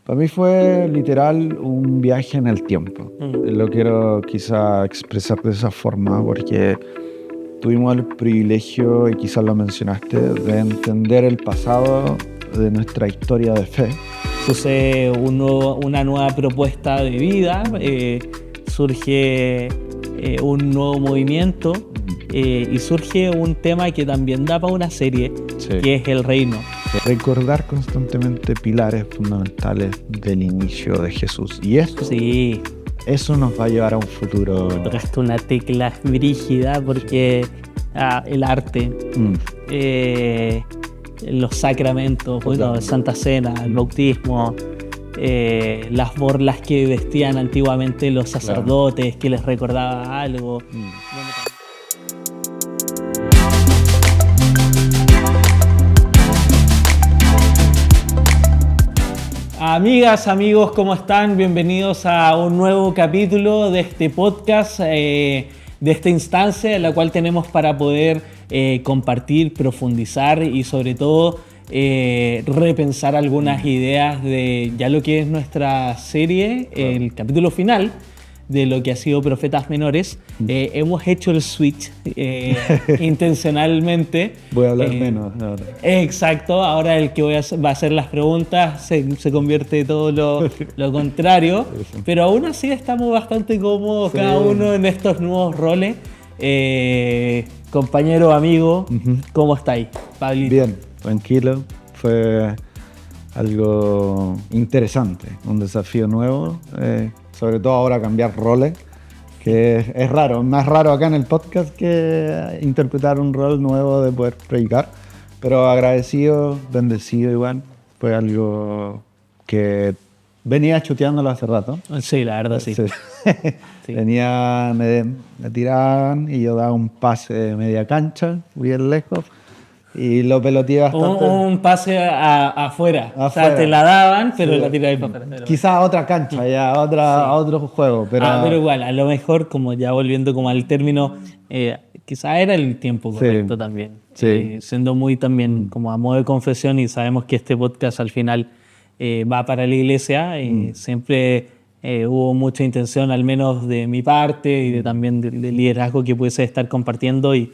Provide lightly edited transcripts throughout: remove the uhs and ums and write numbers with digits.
Para mí fue literal un viaje en el tiempo. Lo quiero quizá expresar de esa forma porque tuvimos el privilegio, y quizás lo mencionaste, de entender el pasado de nuestra historia de fe. Sucede una nueva propuesta de vida, surge un nuevo movimiento y surge un tema que también da para una serie, que es el reino. Recordar constantemente pilares fundamentales del inicio de Jesús. Y eso nos va a llevar a un futuro. Tocaste una tecla brígida porque el arte, los sacramentos, Santa Cena, el bautismo, las borlas que vestían antiguamente los sacerdotes, que les recordaba algo. Amigas, amigos, ¿cómo están? Bienvenidos a un nuevo capítulo de este podcast, de esta instancia en la cual tenemos para poder compartir, profundizar y sobre todo repensar algunas ideas de ya lo que es nuestra serie, el capítulo final de lo que ha sido Profetas Menores. Hemos hecho el switch intencionalmente. Voy a hablar menos ahora. Exacto, ahora el que va a hacer las preguntas se convierte todo lo contrario, pero aún así estamos bastante cómodos cada uno en estos nuevos roles. Compañero, amigo, ¿cómo estáis, Pablito? Bien, tranquilo. Fue algo interesante, un desafío nuevo. Sobre todo ahora cambiar roles, que es raro, más raro acá en el podcast que interpretar un rol nuevo de poder predicar, pero agradecido, bendecido igual, fue algo que venía chuteándolo hace rato. Sí, la verdad sí. Sí. Venía, me tiraban y yo daba un pase de media cancha, bien lejos. Y lo peloteé bastante. Un pase afuera. O sea, te la daban, pero la tirabas para afuera. Quizás a otra cancha, a otro juego. Pero igual, a lo mejor, como ya volviendo como al término, quizás era el tiempo correcto también. Siendo muy también como a modo de confesión, y sabemos que este podcast al final va para la iglesia, siempre hubo mucha intención, al menos de mi parte, y también del liderazgo que pudiese estar compartiendo, y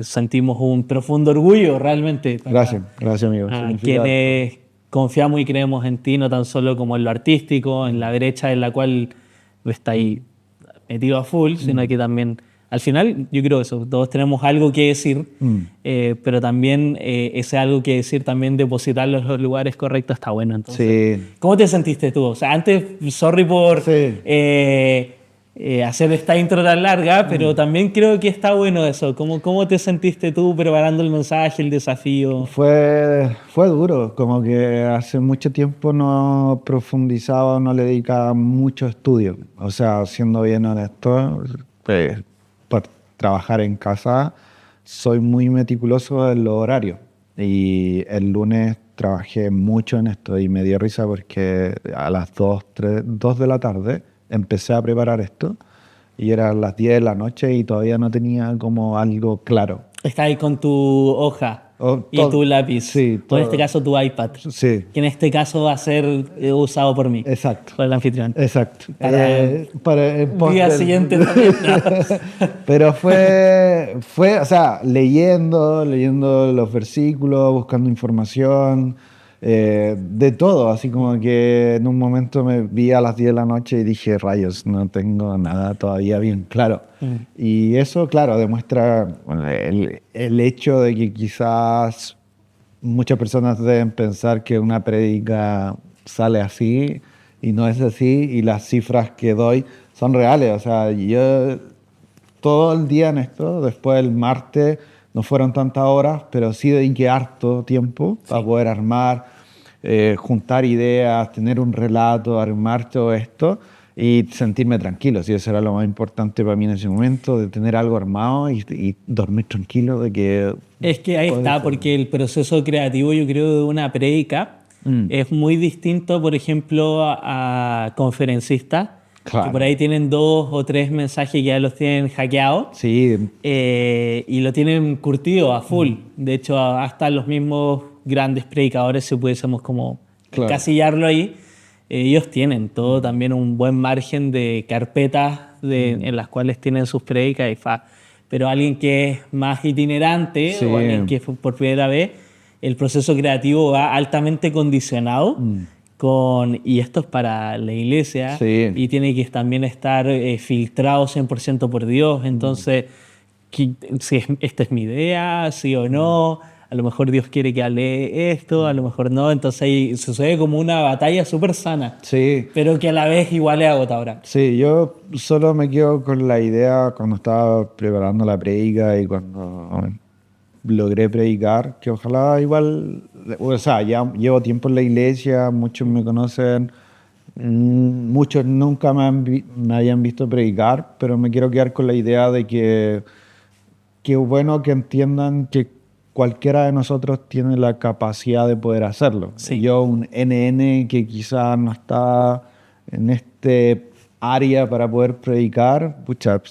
sentimos un profundo orgullo realmente. Gracias amigo. Quienes confiamos y creemos en ti, no tan solo como en lo artístico, en la brecha en la cual está ahí metido a full, sino que también, al final, yo creo eso, todos tenemos algo que decir, pero también ese algo que decir, también depositarlo en los lugares correctos está bueno. Entonces, ¿cómo te sentiste tú? O sea, antes, sorry por hacer esta intro tan larga, pero también creo que está bueno eso. ¿Cómo te sentiste tú preparando el mensaje, el desafío? Fue duro, como que hace mucho tiempo no profundizaba, no le dedicaba mucho estudio. O sea, siendo bien honesto, por trabajar en casa, soy muy meticuloso en los horarios. Y el lunes trabajé mucho en esto y me dio risa porque a las 2 de la tarde empecé a preparar esto y eran las 10 de la noche y todavía no tenía como algo claro. Estás ahí con tu hoja y tu lápiz. Sí, o en este caso tu iPad. Sí. Que en este caso va a ser usado por mí. Exacto. Por el anfitrión. Exacto. Para el día siguiente también. Pero fue, o sea, leyendo los versículos, buscando información, de todo, así como que en un momento me vi a las 10 de la noche y dije, rayos, no tengo nada todavía bien claro. Y eso, claro, demuestra el hecho de que quizás muchas personas deben pensar que una prédica sale así y no es así, y las cifras que doy son reales. O sea, yo todo el día en esto, después del martes, no fueron tantas horas, pero sí dediqué harto tiempo para poder armar, juntar ideas, tener un relato, armar todo esto y sentirme tranquilo. Sí, eso era lo más importante para mí en ese momento, de tener algo armado y dormir tranquilo. De que es que ahí está, porque el proceso creativo, yo creo, de una prédica es muy distinto, por ejemplo, a conferencistas. Claro. Que por ahí tienen 2 o 3 mensajes que ya los tienen hackeados. Sí. Y lo tienen curtido a full. De hecho, hasta los mismos grandes predicadores, si pudiésemos como Claro. encasillarlo ahí. Ellos tienen todo también un buen margen de carpetas en las cuales tienen sus predicas y pero alguien que es más itinerante Sí. o alguien que fue por primera vez, el proceso creativo va altamente condicionado y esto es para la iglesia Sí. y tiene que también estar filtrado 100% por Dios. Entonces, si esta es mi idea, sí o no, a lo mejor Dios quiere que hable esto, a lo mejor no. Entonces ahí sucede como una batalla súper sana, Sí. pero que a la vez igual es agotadora. Sí, yo solo me quedo con la idea cuando estaba preparando la prédica y cuando logré predicar, que ojalá igual, o sea, ya llevo tiempo en la iglesia, muchos me conocen, muchos nunca me hayan visto predicar, pero me quiero quedar con la idea de que qué bueno que entiendan que cualquiera de nosotros tiene la capacidad de poder hacerlo. Sí. Yo, un NN que quizás no está en este área para poder predicar, pucha,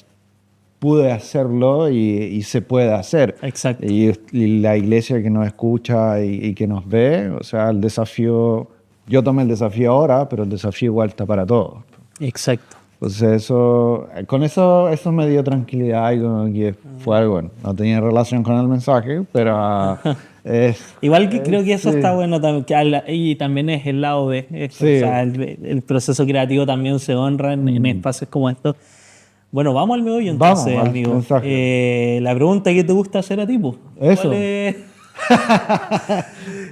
pude hacerlo y se puede hacer. Exacto. Y la iglesia que nos escucha y que nos ve, o sea, el desafío, yo tomé el desafío ahora, pero el desafío igual está para todos. Exacto. Entonces con eso me dio tranquilidad y como que fue algo bueno. No tenía relación con el mensaje, pero Igual que creo que eso sí. está bueno también, y también es el lado de esto. Sí. O sea, el proceso creativo también se honra en espacios como estos. Bueno, vamos al meollo entonces, Vamos al amigo. mensaje. La pregunta que te gusta hacer a ti, pues. Eso. ¿Cuál es?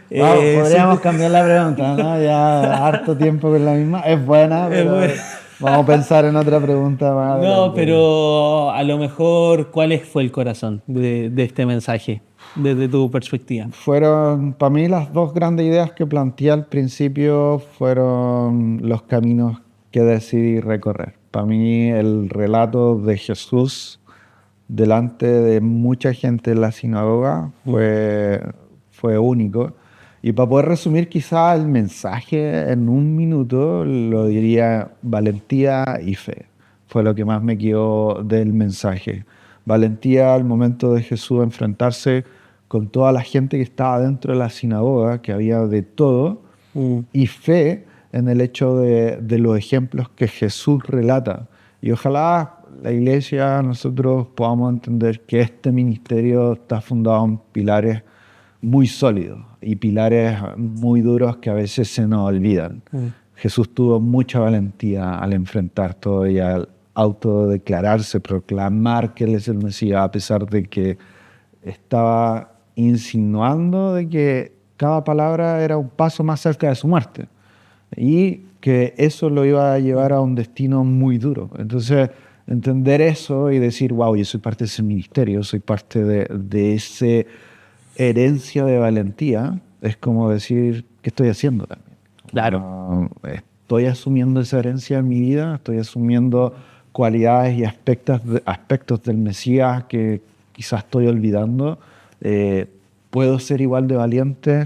Podríamos cambiar la pregunta, ¿no? Ya harto tiempo con la misma. Es buena, pero buena. vamos a pensar en otra pregunta más. No, adelante. pero a lo mejor, ¿cuál fue el corazón de este mensaje, desde tu perspectiva? Fueron, para mí, las dos grandes ideas que planteé al principio fueron los caminos que decidí recorrer. Para mí, el relato de Jesús delante de mucha gente en la sinagoga fue único. Y para poder resumir quizá el mensaje en un minuto, lo diría valentía y fe. Fue lo que más me quedó del mensaje. Valentía al momento de Jesús enfrentarse con toda la gente que estaba dentro de la sinagoga, que había de todo, y fe en el hecho de los ejemplos que Jesús relata. Y ojalá la iglesia, nosotros podamos entender que este ministerio está fundado en pilares muy sólidos y pilares muy duros que a veces se nos olvidan. Jesús tuvo mucha valentía al enfrentar todo y al autodeclararse, proclamar que Él es el Mesías, a pesar de que estaba insinuando de que cada palabra era un paso más cerca de su muerte y que eso lo iba a llevar a un destino muy duro. Entonces, entender eso y decir, wow, yo soy parte de ese ministerio, soy parte de esa herencia de valentía, es como decir, ¿qué estoy haciendo también? Claro. Estoy asumiendo esa herencia en mi vida, estoy asumiendo cualidades y aspectos del Mesías que quizás estoy olvidando. ¿Puedo ser igual de valiente?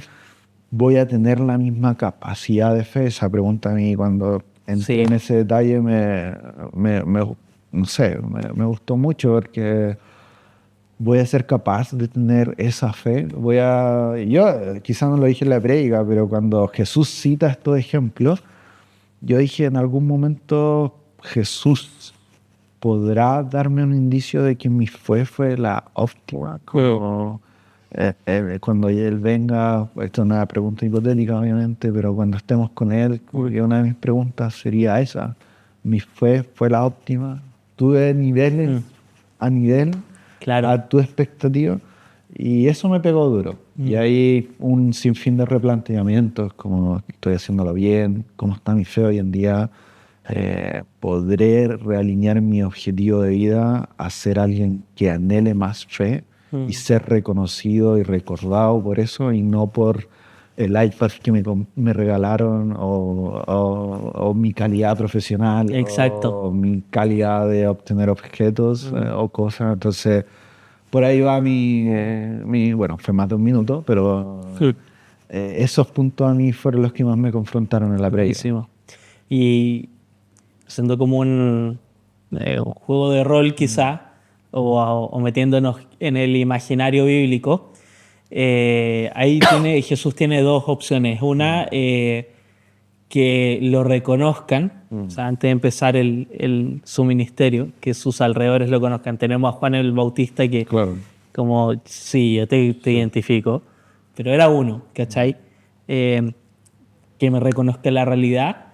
¿Voy a tener la misma capacidad de fe? Esa pregunta a mí cuando entré en ese detalle no sé, me gustó mucho porque voy a ser capaz de tener esa fe. Yo quizás no lo dije en la prédica, pero cuando Jesús cita estos ejemplos, yo dije en algún momento Jesús podrá darme un indicio de que mi fe fue la óptima. Como, cuando Él venga, esto es una pregunta hipotética obviamente, pero cuando estemos con Él, una de mis preguntas sería esa. Mi fe fue la óptima. Tuve niveles a nivel, claro, a tu expectativa, y eso me pegó duro. Y hay un sinfín de replanteamientos, como estoy haciéndolo bien, cómo está mi fe hoy en día. ¿Podré realinear mi objetivo de vida a ser alguien que anhele más fe y ser reconocido y recordado por eso y no por el iPad que me regalaron o mi calidad profesional? Exacto. O mi calidad de obtener objetos o cosas? Entonces, por ahí va bueno, fue más de un minuto, pero esos puntos a mí fueron los que más me confrontaron en la prédica. Y siendo como un juego de rol quizá, o metiéndonos en el imaginario bíblico, ahí Jesús tiene dos opciones. Una, que lo reconozcan, o sea, antes de empezar su ministerio, que sus alrededores lo conozcan. Tenemos a Juan el Bautista que, Claro. como, sí, yo te identifico, pero era uno, ¿cachai? Que me reconozca la realidad,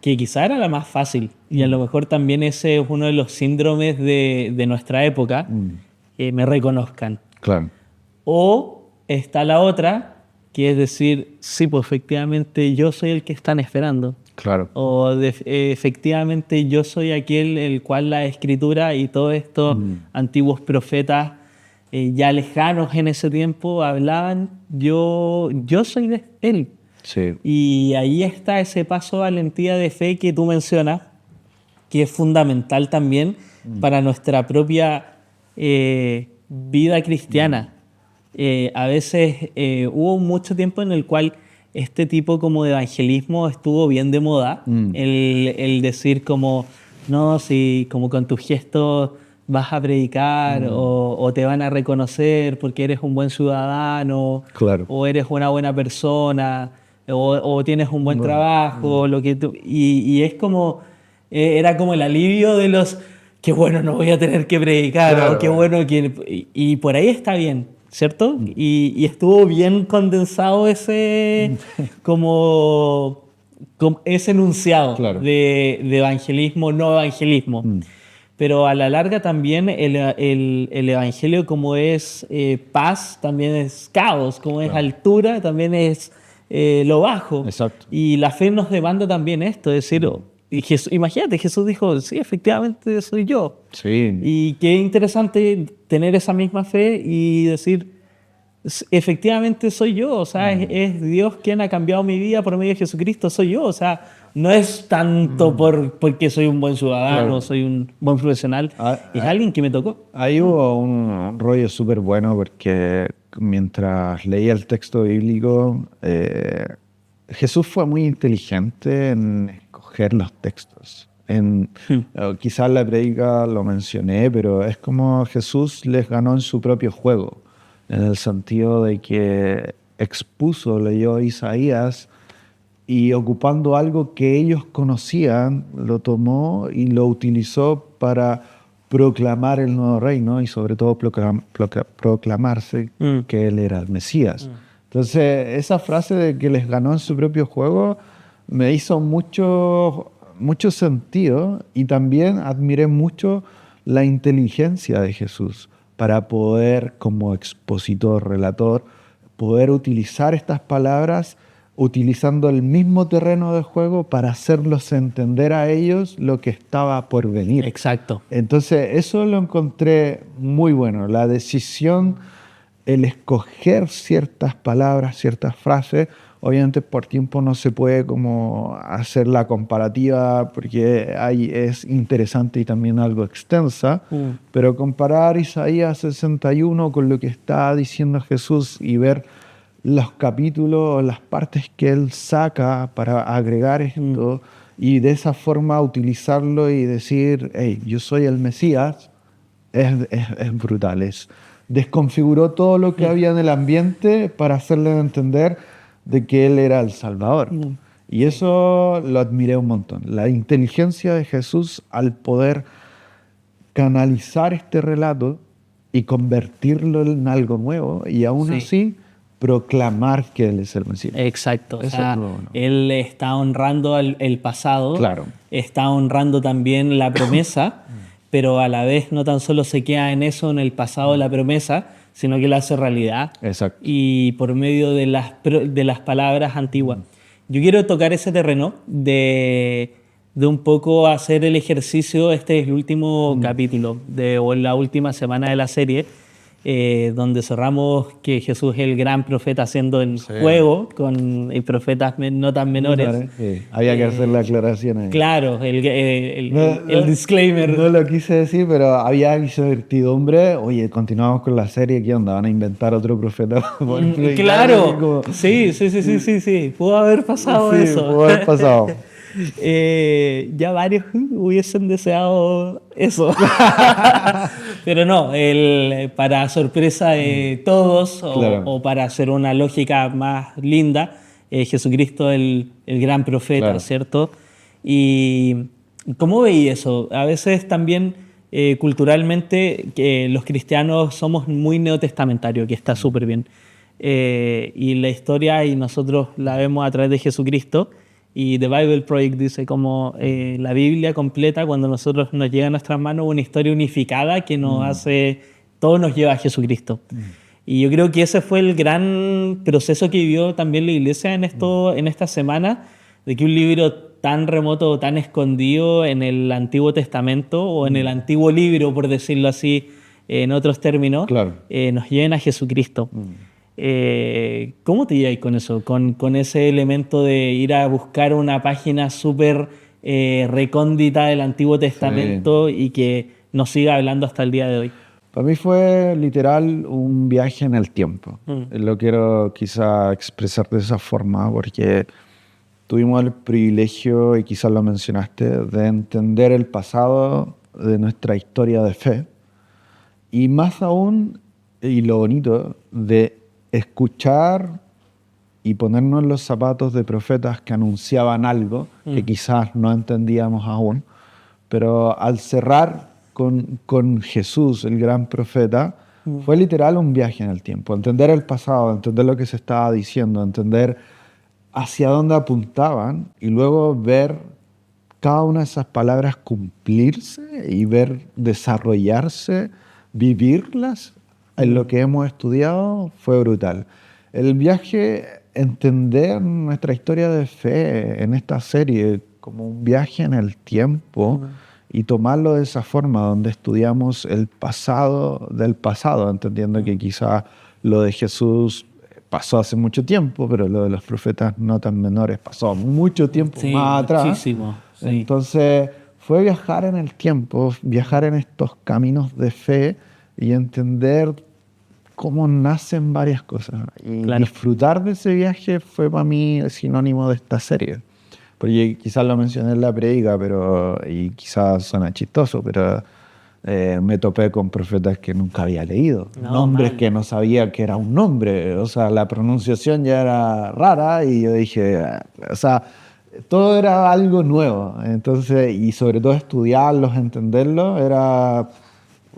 que quizá era la más fácil, y a lo mejor también ese es uno de los síndromes de nuestra época, que me reconozcan. Claro. O está la otra, que es decir, sí, pues efectivamente yo soy el que están esperando. Claro. O efectivamente yo soy aquel el cual la escritura y todos estos antiguos profetas ya lejanos en ese tiempo hablaban, yo soy de él. Sí. Y ahí está ese paso de valentía de fe que tú mencionas, que es fundamental también para nuestra propia vida cristiana. A veces hubo mucho tiempo en el cual este tipo como de evangelismo estuvo bien de moda, el decir como, no, si como con tus gestos vas a predicar o te van a reconocer porque eres un buen ciudadano, Claro. o eres una buena persona, o tienes un buen trabajo, lo que y es como, era como el alivio de los, qué bueno, no voy a tener que predicar, Claro. o qué bueno que... Y por ahí está bien, ¿cierto? Y estuvo bien condensado ese, como ese enunciado Claro. de evangelismo, no evangelismo. Pero a la larga también el evangelio, como es paz, también es caos, como es altura, también es lo bajo. Exacto. Y la fe nos demanda también esto, es decir, imagínate, Jesús dijo, sí, efectivamente soy yo. Sí. Y qué interesante tener esa misma fe y decir, efectivamente soy yo, o sea, es Dios quien ha cambiado mi vida por medio de Jesucristo, soy yo, o sea, no es tanto porque soy un buen ciudadano, Claro. soy un buen profesional, es alguien que me tocó. Ahí hubo un rollo súper bueno porque mientras leía el texto bíblico, Jesús fue muy inteligente en escoger los textos. Quizás la predica lo mencioné, pero es como Jesús les ganó en su propio juego, en el sentido de que leyó Isaías y ocupando algo que ellos conocían, lo tomó y lo utilizó para proclamar el nuevo reino y sobre todo proclamarse que él era el Mesías. Entonces, esa frase de que les ganó en su propio juego me hizo mucho sentido y también admiré mucho la inteligencia de Jesús para poder, como expositor, relator, poder utilizar estas palabras utilizando el mismo terreno de juego para hacerlos entender a ellos lo que estaba por venir. Exacto. Entonces, eso lo encontré muy bueno. La decisión, el escoger ciertas palabras, ciertas frases, obviamente por tiempo no se puede como hacer la comparativa porque es interesante y también algo extensa, pero comparar Isaías 61 con lo que está diciendo Jesús y ver los capítulos, las partes que él saca para agregar esto y de esa forma utilizarlo y decir, hey, yo soy el Mesías, es brutal. Desconfiguró todo lo que había en el ambiente para hacerle entender de que él era el Salvador. Y eso lo admiré un montón. La inteligencia de Jesús al poder canalizar este relato y convertirlo en algo nuevo y aún así proclamar que él es el Mesías. Exacto. O Eso sea, es lo bueno. él está honrando el pasado, Claro. está honrando también la promesa, pero a la vez no tan solo se queda en eso, en el pasado de la promesa, sino que la hace realidad. Exacto. Y por medio de las palabras antiguas. Yo quiero tocar ese terreno de un poco hacer el ejercicio. Este es el último capítulo o la última semana de la serie, donde cerramos que Jesús es el gran profeta haciendo el juego con profetas no tan menores. Sí. Había que hacer la aclaración ahí. Claro, el disclaimer. No lo quise decir, pero había incertidumbre. Oye, continuamos con la serie, ¿qué onda? ¿Van a inventar otro profeta? Claro, Como... sí. Pudo haber pasado eso. Pudo haber pasado. Ya varios hubiesen deseado eso. Pero no, para sorpresa de todos, Claro. o para hacer una lógica más linda, Jesucristo el gran profeta, Claro. ¿cierto? Y ¿cómo veí eso? A veces también culturalmente los cristianos somos muy neotestamentarios, que está súper bien. Y la historia, y nosotros la vemos a través de Jesucristo, y The Bible Project dice como la Biblia completa, cuando nosotros nos llega a nuestras manos una historia unificada que nos hace, todo nos lleva a Jesucristo. Y yo creo que ese fue el gran proceso que vivió también la iglesia en esta semana, de que un libro tan remoto, tan escondido en el Antiguo Testamento o en el antiguo libro, por decirlo así, en otros términos, Claro. nos lleven a Jesucristo. ¿Cómo te lleváis con eso? Con ese elemento de ir a buscar una página súper recóndita del Antiguo Testamento y que nos siga hablando hasta el día de hoy. Para mí fue literal un viaje en el tiempo. Lo quiero quizá expresar de esa forma porque tuvimos el privilegio, y quizás lo mencionaste, de entender el pasado de nuestra historia de fe. Y más aún, y lo bonito, de escuchar y ponernos en los zapatos de profetas que anunciaban algo que quizás no entendíamos aún, pero al cerrar con Jesús, el gran profeta, fue literal un viaje en el tiempo. Entender el pasado, entender lo que se estaba diciendo, entender hacia dónde apuntaban y luego ver cada una de esas palabras cumplirse y ver desarrollarse, vivirlas en lo que hemos estudiado, fue brutal. El viaje, entender nuestra historia de fe en esta serie como un viaje en el tiempo y tomarlo de esa forma, donde estudiamos el pasado del pasado, entendiendo que quizá lo de Jesús pasó hace mucho tiempo, pero lo de los profetas no tan menores pasó mucho tiempo más atrás. Muchísimo. Sí. Entonces fue viajar en el tiempo, viajar en estos caminos de fe y entender cómo nacen varias cosas. Y disfrutar de ese viaje fue para mí el sinónimo de esta serie. Porque quizás lo mencioné en la predica, y quizás suena chistoso, pero me topé con profetas que nunca había leído. Nombres que no sabía que era un nombre. O sea, la pronunciación ya era rara y yo dije, o sea, todo era algo nuevo. Entonces, y sobre todo estudiarlos, entenderlos, era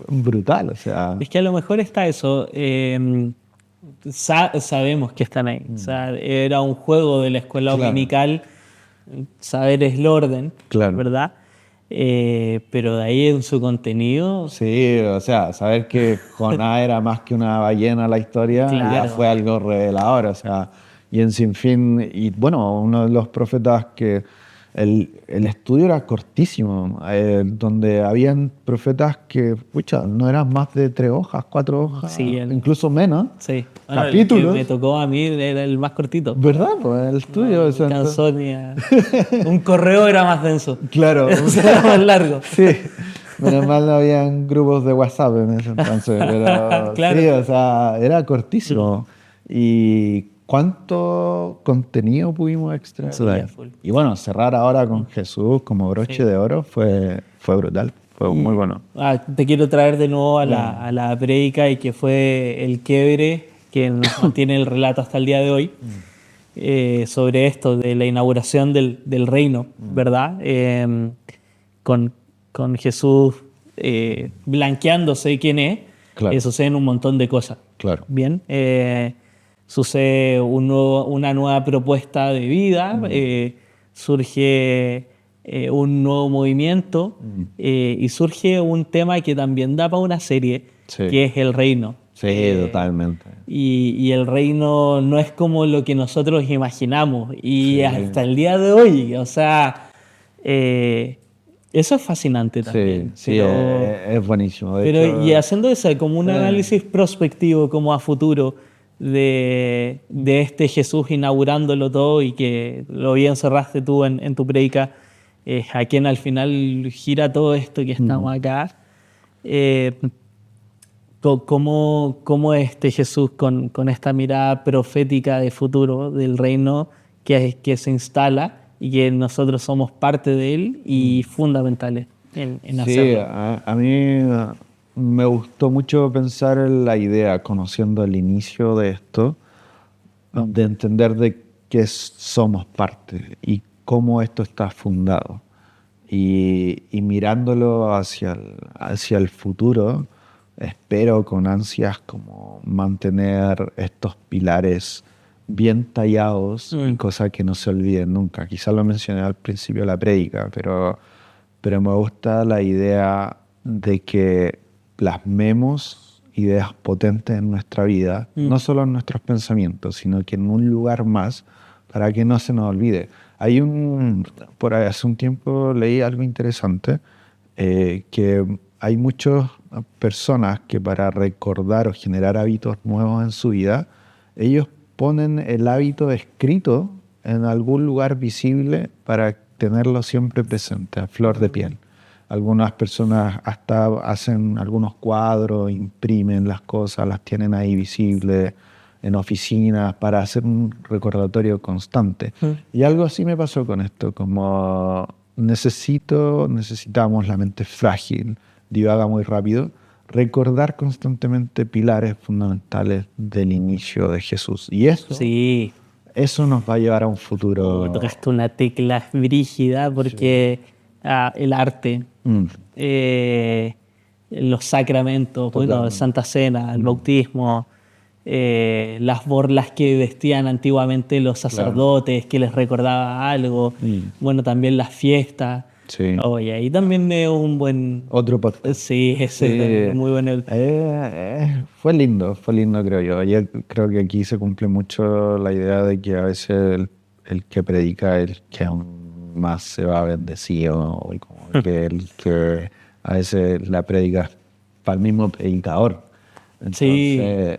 brutal. O sea, es que a lo mejor está eso. Sabemos que están ahí. O sea, era un juego de la escuela dominical. Saber es el orden, ¿verdad? Pero de ahí en su contenido... Sí, o sea, saber que Jonás era más que una ballena en la historia ya fue algo revelador, o sea, y en Sinfín, y bueno, uno de los profetas que el estudio era cortísimo, donde habían profetas que, pucha, no eran más de 3 hojas, 4 hojas, incluso menos, capítulos. El que me tocó a mí era el más cortito. ¿Verdad? Pues el estudio... un correo era más denso. Claro. Era más largo. Sí. Menos mal no habían grupos de WhatsApp en ese entonces, pero sí, o sea, era cortísimo. Y ¿cuánto contenido pudimos extraer? Y bueno, cerrar ahora con Jesús como broche de oro fue brutal, fue muy bueno. Te quiero traer de nuevo a la prédica y que fue el quiebre que nos mantiene el relato hasta el día de hoy. Sobre esto de la inauguración del reino, ¿verdad? Con Jesús blanqueándose quién es, suceden un montón de cosas. Claro. Bien, sucede una nueva propuesta de vida, surge un nuevo movimiento y surge un tema que también da para una serie, que es el reino. Sí, totalmente. Y el reino no es como lo que nosotros imaginamos. Y hasta el día de hoy, o sea, eso es fascinante también. Sí, es buenísimo. Y haciendo eso como un análisis prospectivo, como a futuro, de este Jesús inaugurándolo todo y que lo bien cerraste tú en tu predica, a quien al final gira todo esto que estamos acá. ¿Cómo es este Jesús con esta mirada profética de futuro del reino que se instala y que nosotros somos parte de él y fundamentales en hacerlo? Sí, a mí me gustó mucho pensar en la idea, conociendo el inicio de esto, de entender de que somos parte y cómo esto está fundado. Y mirándolo hacia el futuro, espero con ansias como mantener estos pilares bien tallados y cosas que no se olviden nunca. Quizás lo mencioné al principio de la prédica, pero me gusta la idea de que plasmemos ideas potentes en nuestra vida, no solo en nuestros pensamientos, sino que en un lugar más para que no se nos olvide. Por ahí hace un tiempo leí algo interesante, que hay muchas personas que para recordar o generar hábitos nuevos en su vida, ellos ponen el hábito escrito en algún lugar visible para tenerlo siempre presente, a flor de piel. Algunas personas hasta hacen algunos cuadros, imprimen las cosas, las tienen ahí visibles en oficinas para hacer un recordatorio constante. Y algo así me pasó con esto, como necesitamos, la mente frágil, divaga muy rápido, recordar constantemente pilares fundamentales del inicio de Jesús. Y eso nos va a llevar a un futuro. Tocaste una tecla brígida porque el arte, los sacramentos, bueno, Santa Cena, el bautismo, las borlas que vestían antiguamente los sacerdotes, que les recordaba algo, bueno, también las fiestas. Sí. Oye, ahí también es un buen... Otro podcast. Sí, ese es muy bueno. Fue lindo, creo yo. Yo creo que aquí se cumple mucho la idea de que a veces el que predica es el que aún más se va bendecido, o como que el que a veces la predica es para el mismo predicador. Entonces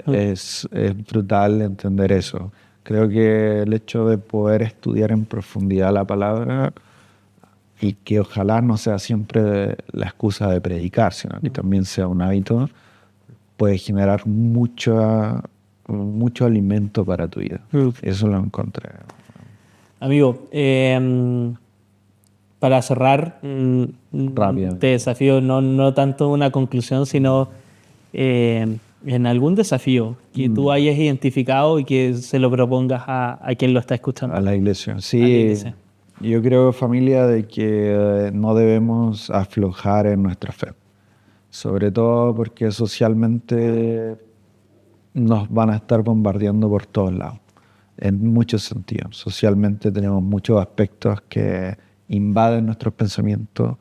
es brutal entender eso. Creo que el hecho de poder estudiar en profundidad la palabra, y que ojalá no sea siempre la excusa de predicar, sino que también sea un hábito, puede generar mucho alimento para tu vida. Eso lo encontré. Amigo, para cerrar, te desafío no tanto una conclusión, sino en algún desafío que tú hayas identificado y que se lo propongas a quien lo está escuchando. A la iglesia, sí. Yo creo, familia, de que no debemos aflojar en nuestra fe. Sobre todo porque socialmente nos van a estar bombardeando por todos lados, en muchos sentidos. Socialmente tenemos muchos aspectos que invaden nuestros pensamientos,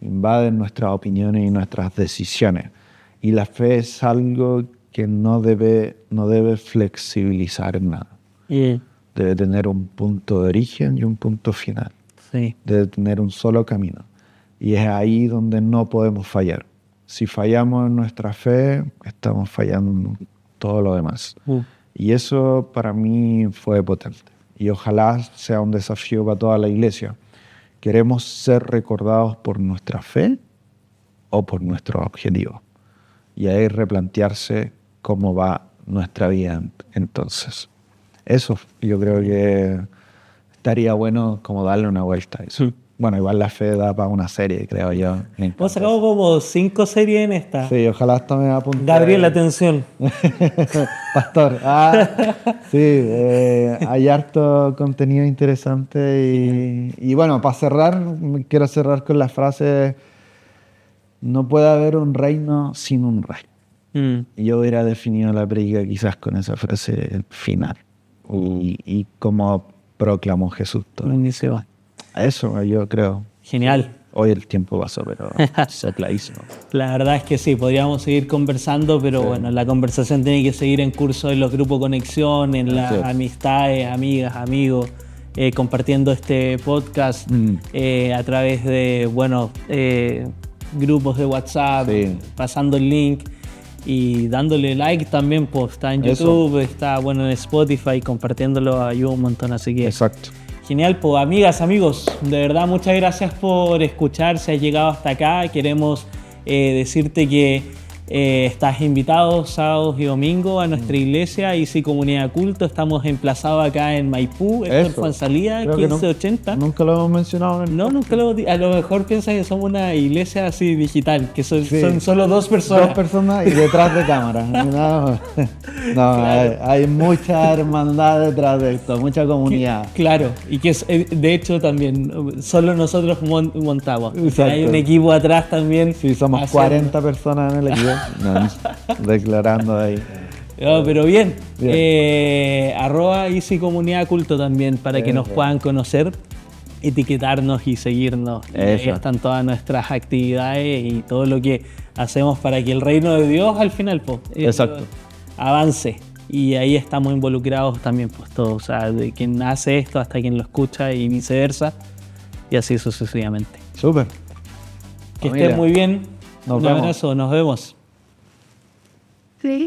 invaden nuestras opiniones y nuestras decisiones. Y la fe es algo que no debe flexibilizar en nada. Debe tener un punto de origen y un punto final. Debe tener un solo camino. Y es ahí donde no podemos fallar. Si fallamos en nuestra fe, estamos fallando en todo lo demás. Y eso para mí fue potente. Y ojalá sea un desafío para toda la iglesia. ¿Queremos ser recordados por nuestra fe o por nuestros objetivos? Y ahí replantearse cómo va nuestra vida entonces. Eso yo creo que estaría bueno como darle una vuelta a eso. Bueno, igual la fe da para una serie, creo yo. Hemos sacado como 5 series en esta. Sí, ojalá hasta me apunte. Gabriel, atención. Pastor. Sí, hay harto contenido interesante. Y bueno, para cerrar, quiero cerrar con la frase: no puede haber un reino sin un rey. Yo hubiera definido la predica quizás con esa frase final. Y cómo proclamó Jesús todo. Buenísimo. Eso yo creo. Genial. Hoy el tiempo pasó, pero se clarísimo. La verdad es que sí, podríamos seguir conversando, pero bueno, la conversación tiene que seguir en curso en los grupos Conexión, en las amistades, amigas, amigos, compartiendo este podcast a través de, grupos de WhatsApp, pasando el link y dándole like también, pues está en YouTube, está en Spotify, compartiéndolo ayuda un montón, así que... Exacto. Genial, pues amigas, amigos, de verdad muchas gracias por escuchar, si has llegado hasta acá. Queremos decirte que Estás invitado sábados y domingos a nuestra iglesia, Easy Comunidad Culto. Estamos emplazados acá en Maipú, Héctor Fuenzalía, Creo que 1580. Nunca lo hemos mencionado. No, nunca a lo mejor piensas que somos una iglesia así digital, que son Sí. solo 2 personas. 2 personas y detrás de cámara. No, Claro. hay mucha hermandad detrás de esto, mucha comunidad. Claro, y que de hecho también solo nosotros montamos. Exacto. Hay un equipo atrás también. Sí, somos haciendo- 40 personas en el equipo. No, declarando ahí. No, pero bien. Bien. Arroba Easy Comunidad Culto también para que nos puedan conocer, etiquetarnos y seguirnos. Ahí Eso. están todas nuestras actividades y todo lo que hacemos para que el reino de Dios al final Exacto. avance. Y ahí estamos involucrados también, pues todos, o sea, de quien hace esto hasta quien lo escucha y viceversa, y así sucesivamente. Súper. Que Familia, estén muy bien. nos Un vemos. abrazo, nos vemos. Sí.